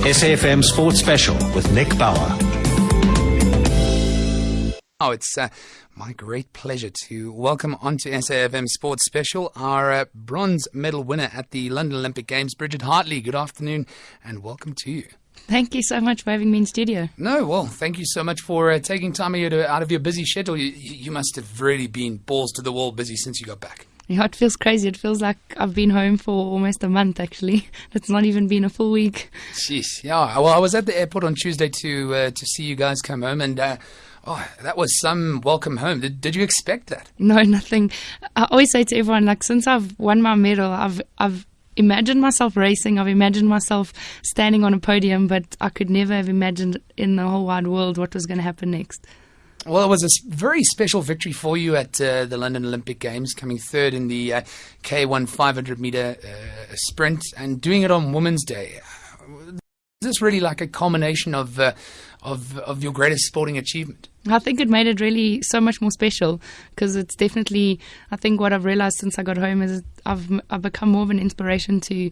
SAFM Sports Special with Nick Bauer. Oh, it's my great pleasure to welcome onto SAFM Sports Special our bronze medal winner at the London Olympic Games, Bridgitte Hartley. Good afternoon and welcome to you. Thank you so much for having me in studio. No, well, thank you so much for taking time out of your busy schedule. You must have really been balls to the wall busy since you got back. Yeah, it feels crazy. It feels like I've been home for almost a month, actually. It's not even been a full week. Jeez, yeah. Well, I was at the airport on Tuesday to see you guys come home, and that was some welcome home. Did you expect that? No, nothing. I always say to everyone, like, since I've won my medal, I've imagined myself racing. I've imagined myself standing on a podium, but I could never have imagined in the whole wide world what was going to happen next. Well, it was a very special victory for you at the London Olympic Games, coming third in the K1 500-meter sprint and doing it on Women's Day. Is this really like a culmination of your greatest sporting achievement? I think it made it really so much more special because it's definitely, I think what I've realized since I got home is I've become more of an inspiration to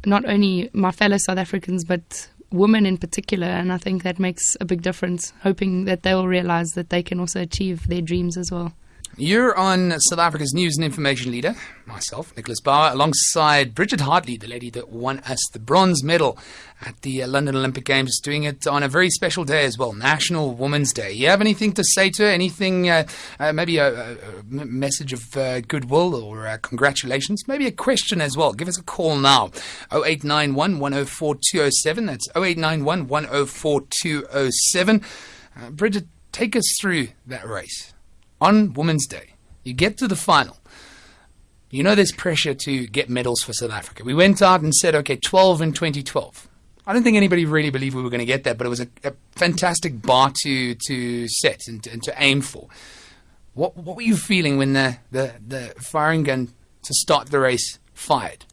not only my fellow South Africans, but women in particular, and I think that makes a big difference, hoping that they will realize that they can also achieve their dreams as well. You're on South Africa's news and information leader, myself, Nicholas Bauer, alongside Bridgitte Hartley, the lady that won us the bronze medal at the London Olympic Games, doing it on a very special day as well, National Women's Day. You have anything to say to her? Anything, maybe a message of goodwill or congratulations? Maybe a question as well. Give us a call now, 0891 104 207. That's 0891 104 207. Bridgitte, take us through that race. On Women's Day, you get to the final. You know there's pressure to get medals for South Africa. We went out and said, okay, 12 in 2012. I don't think anybody really believed we were going to get that, but it was a fantastic bar to set and to aim for. What were you feeling when the firing gun to start the race fired?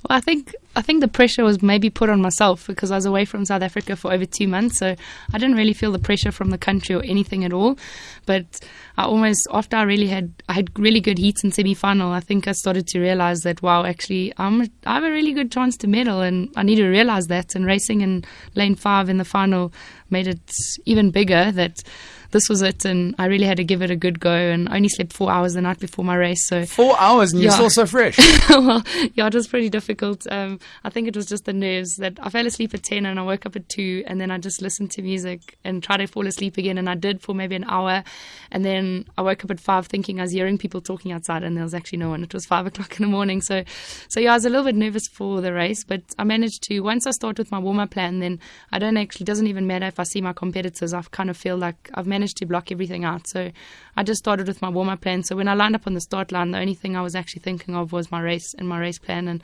Well, I think the pressure was maybe put on myself because I was away from South Africa for over 2 months, so I didn't really feel the pressure from the country or anything at all. But after I had really good heats in semi-final, I think I started to realize that, wow, actually I have a really good chance to medal, and I need to realize that. And racing in lane 5 in the final made it even bigger that this was it, and I really had to give it a good go, and I only slept 4 hours the night before my race. So 4 hours, and you're still so fresh. Well, yeah, it was pretty difficult. I think it was just the nerves that I fell asleep at 10 and I woke up at 2, and then I just listened to music and tried to fall asleep again, and I did for maybe an hour, and then I woke up at 5 thinking I was hearing people talking outside, and there was actually no one. It was 5 o'clock in the morning. So yeah, I was a little bit nervous for the race, but I managed to, once I start with my warm-up plan, then it doesn't even matter if I see my competitors. I kind of feel like I've managed to block everything out. So I just started with my warm-up plan. So when I lined up on the start line, the only thing I was actually thinking of was my race and my race plan, and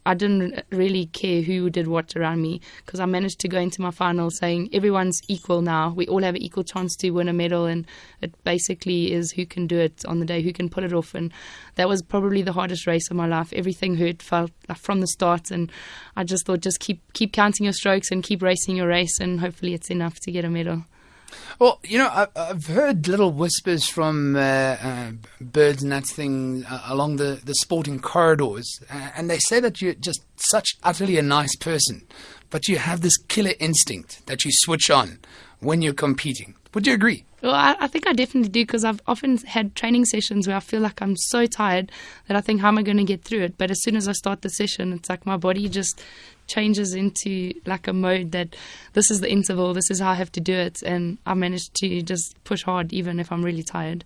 I didn't really care who did what around me because I managed to go into my final saying everyone's equal now. We all have an equal chance to win a medal, and it basically is who can do it on the day, who can pull it off. And that was probably the hardest race of my life. Everything felt like from the start, and I just thought just keep counting your strokes and keep racing your race, and hopefully it's enough to get a medal. Well, you know, I've heard little whispers from birds and that thing along the sporting corridors, and they say that you're just such utterly a nice person, but you have this killer instinct that you switch on when you're competing. Would you agree? Well, I think I definitely do, because I've often had training sessions where I feel like I'm so tired that I think, how am I going to get through it? But as soon as I start the session, it's like my body just changes into like a mode that this is the interval, this is how I have to do it. And I managed to just push hard even if I'm really tired.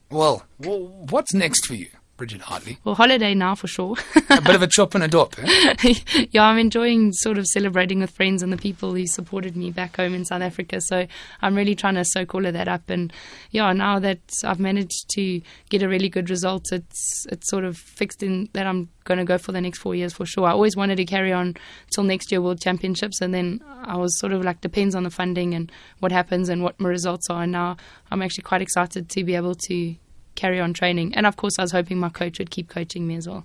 Well, what's next for you, Bridgitte Hartley? Well, holiday now for sure. A bit of a chop and a dop, eh? Yeah, I'm enjoying sort of celebrating with friends and the people who supported me back home in South Africa. So I'm really trying to soak all of that up. And yeah, now that I've managed to get a really good result, it's sort of fixed in that I'm going to go for the next 4 years for sure. I always wanted to carry on till next year World Championships, and then I was sort of like, depends on the funding and what happens and what my results are. And now I'm actually quite excited to be able to carry on training. And of course, I was hoping my coach would keep coaching me as well.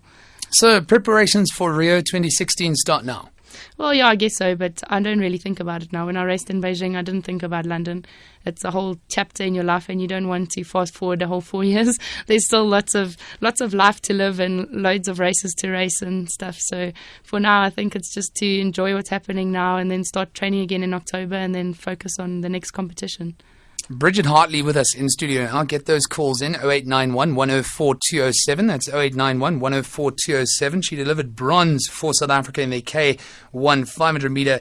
So preparations for Rio 2016 start now. Well, yeah, I guess so, but I don't really think about it now. When I raced in Beijing, I didn't think about London. It's a whole chapter in your life, and you don't want to fast forward the whole 4 years. There's still lots of life to live and loads of races to race and stuff. So for now, I think it's just to enjoy what's happening now and then start training again in October and then focus on the next competition. Bridgitte Hartley with us in studio now. Get those calls in 0891 104 207. That's 0891 104 207. She delivered bronze for South Africa in the K1 500 meter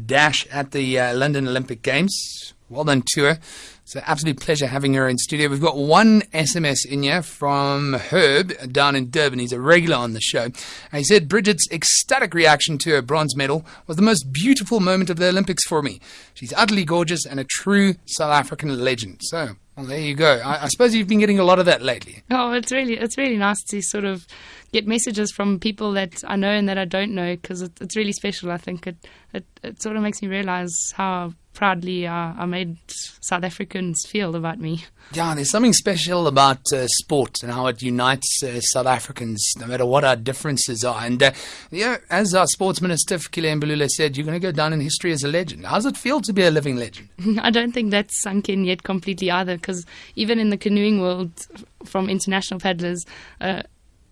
dash at the London Olympic Games. Well done to her. It's an absolute pleasure having her in studio. We've got one SMS in here from Herb down in Durban. He's a regular on the show. And he said, Bridgette's ecstatic reaction to her bronze medal was the most beautiful moment of the Olympics for me. She's utterly gorgeous and a true South African legend. So, well, there you go. I suppose you've been getting a lot of that lately. Oh, it's really nice to sort of get messages from people that I know and that I don't know, because it's really special. I think it sort of makes me realize how proudly I made South Africans feel about me. Yeah, there's something special about sport and how it unites South Africans, no matter what our differences are. And, as our sports minister, Fikile Mbalula, said, you're going to go down in history as a legend. How does it feel to be a living legend? I don't think that's sunk in yet completely either, because even in the canoeing world, from international paddlers,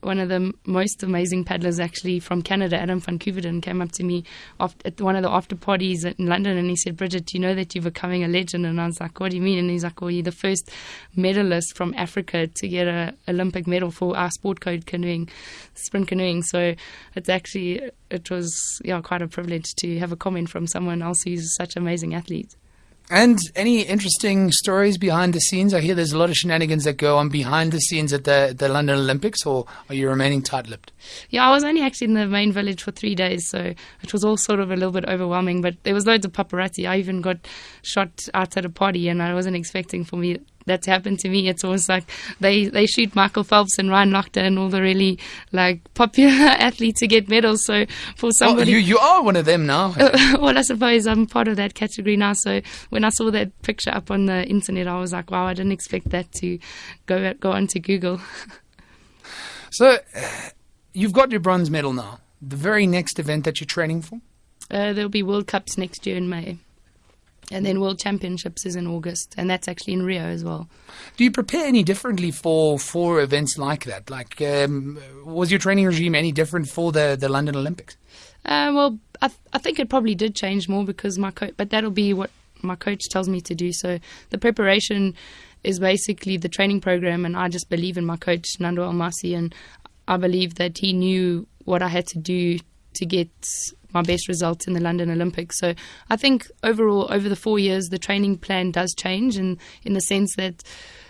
one of the most amazing paddlers actually from Canada, Adam van Koeverden, came up to me at one of the after parties in London, and he said, Bridget, you know that you're becoming a legend? And I was like, what do you mean? And he's like, well, you're the first medalist from Africa to get an Olympic medal for our sport code canoeing, sprint canoeing. So it was quite a privilege to have a comment from someone else who's such an amazing athlete. And any interesting stories behind the scenes? I hear there's a lot of shenanigans that go on behind the scenes at the London Olympics, or are you remaining tight-lipped? Yeah, I was only actually in the main village for 3 days, so it was all sort of a little bit overwhelming, but there was loads of paparazzi. I even got shot out at a party, and I wasn't expecting for me that to happen to me. It's almost like they shoot Michael Phelps and Ryan Lochte and all the really popular athletes to get medals. So for somebody, you are one of them now. Well, I suppose I'm part of that category now. So when I saw that picture up on the internet, I was like, wow, I didn't expect that to go onto Google. So you've got your bronze medal now. The very next event that you're training for? There'll be World Cups next year in May. And then World Championships is in August, and that's actually in Rio as well. Do you prepare any differently for events like that? Was your training regime any different for the London Olympics? Well, I think it probably did change more because but that'll be what my coach tells me to do. So the preparation is basically the training program, and I just believe in my coach, Nando Almasi, and I believe that he knew what I had to do to get my best results in the London Olympics. So I think overall, over the 4 years, the training plan does change in the sense that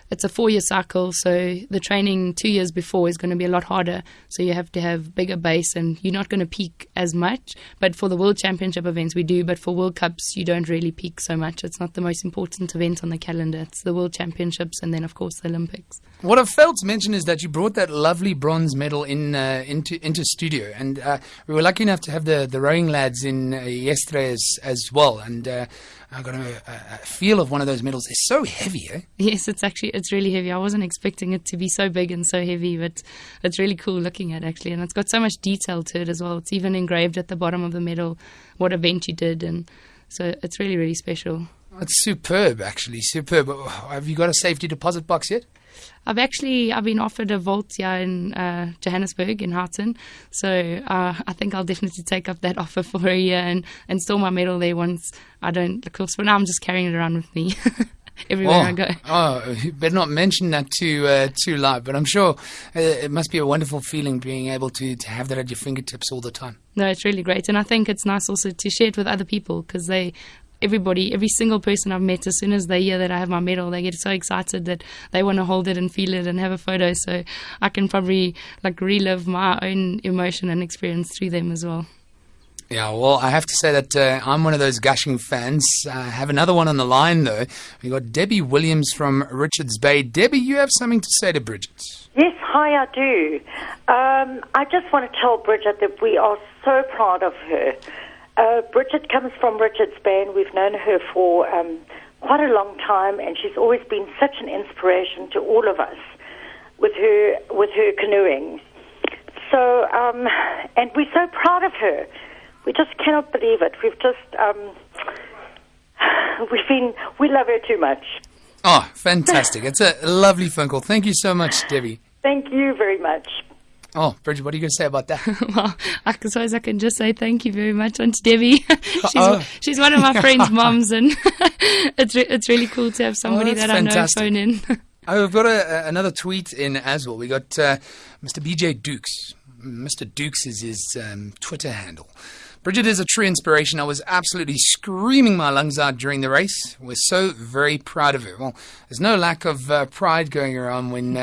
it's a 4-year cycle. So the training 2 years before is going to be a lot harder. So you have to have bigger base and you're not going to peak as much. But for the World Championship events, we do. But for World Cups, you don't really peak so much. It's not the most important event on the calendar. It's the World Championships and then, of course, the Olympics. What I've failed to mention is that you brought that lovely bronze medal into studio, and we were lucky enough to have the rowing lads in yesterday as well. And I got a feel of one of those medals. It's so heavy, eh? Yes, it's really heavy. I wasn't expecting it to be so big and so heavy, but it's really cool looking at actually, and it's got so much detail to it as well. It's even engraved at the bottom of the medal what event you did, and so it's really, really special. It's superb, actually, superb. Have you got a safety deposit box yet? I've been offered a vault here in Johannesburg in Houghton, so I think I'll definitely take up that offer for a year and store my medal there once I don't. Of course, for now I'm just carrying it around with me everywhere I go. Oh, you better not mention that too loud, but I'm sure it must be a wonderful feeling being able to have that at your fingertips all the time. No, it's really great, and I think it's nice also to share it with other people because every single person I've met, as soon as they hear that I have my medal, they get so excited that they want to hold it and feel it and have a photo. So I can probably relive my own emotion and experience through them as well. Yeah, well, I have to say that I'm one of those gushing fans. I have another one on the line, though. We've got Debbie Williams from Richards Bay. Debbie, you have something to say to Bridget. Yes, hi, I do. I just want to tell Bridget that we are so proud of her. Bridget comes from Richards Bay, and we've known her for quite a long time, and she's always been such an inspiration to all of us with her canoeing. So, and we're so proud of her. we just cannot believe it. We've just, we love her too much. Oh, fantastic. It's a lovely phone call. Thank you so much, Debbie. Thank you very much. Oh, Bridget, what are you going to say about that? Well, I suppose I can just say thank you very much, Auntie Debbie. Oh. She's one of my friend's moms, and it's really cool to have somebody that's that fantastic. I know phone in. Oh, we've got another tweet in as well. We got Mr. BJ Dukes. Mr. Dukes is his Twitter handle. Bridget is a true inspiration. I was absolutely screaming my lungs out during the race. We're so very proud of her. Well, there's no lack of pride going around when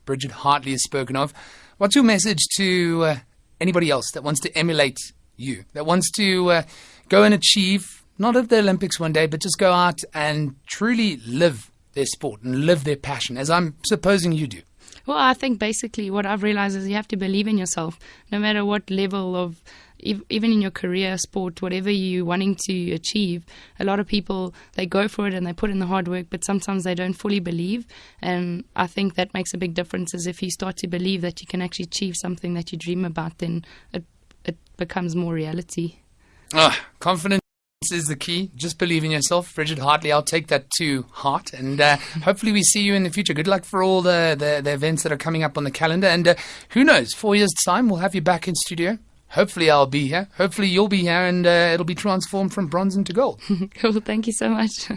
Bridgitte Hartley is spoken of. What's your message to anybody else that wants to emulate you, that wants to go and achieve, not at the Olympics one day, but just go out and truly live their sport and live their passion, as I'm supposing you do? Well, I think basically what I've realized is you have to believe in yourself, no matter what level of, even in your career, sport, whatever you're wanting to achieve. A lot of people, they go for it and they put in the hard work, but sometimes they don't fully believe. And I think that makes a big difference, is if you start to believe that you can actually achieve something that you dream about, then it becomes more reality. Confidence is the key. Just believe in yourself. Bridgitte Hartley, I'll take that to heart. And hopefully we see you in the future. Good luck for all the events that are coming up on the calendar. And who knows, 4 years' time, we'll have you back in studio. Hopefully I'll be here. Hopefully you'll be here, and it'll be transformed from bronze into gold. Cool. Thank you so much.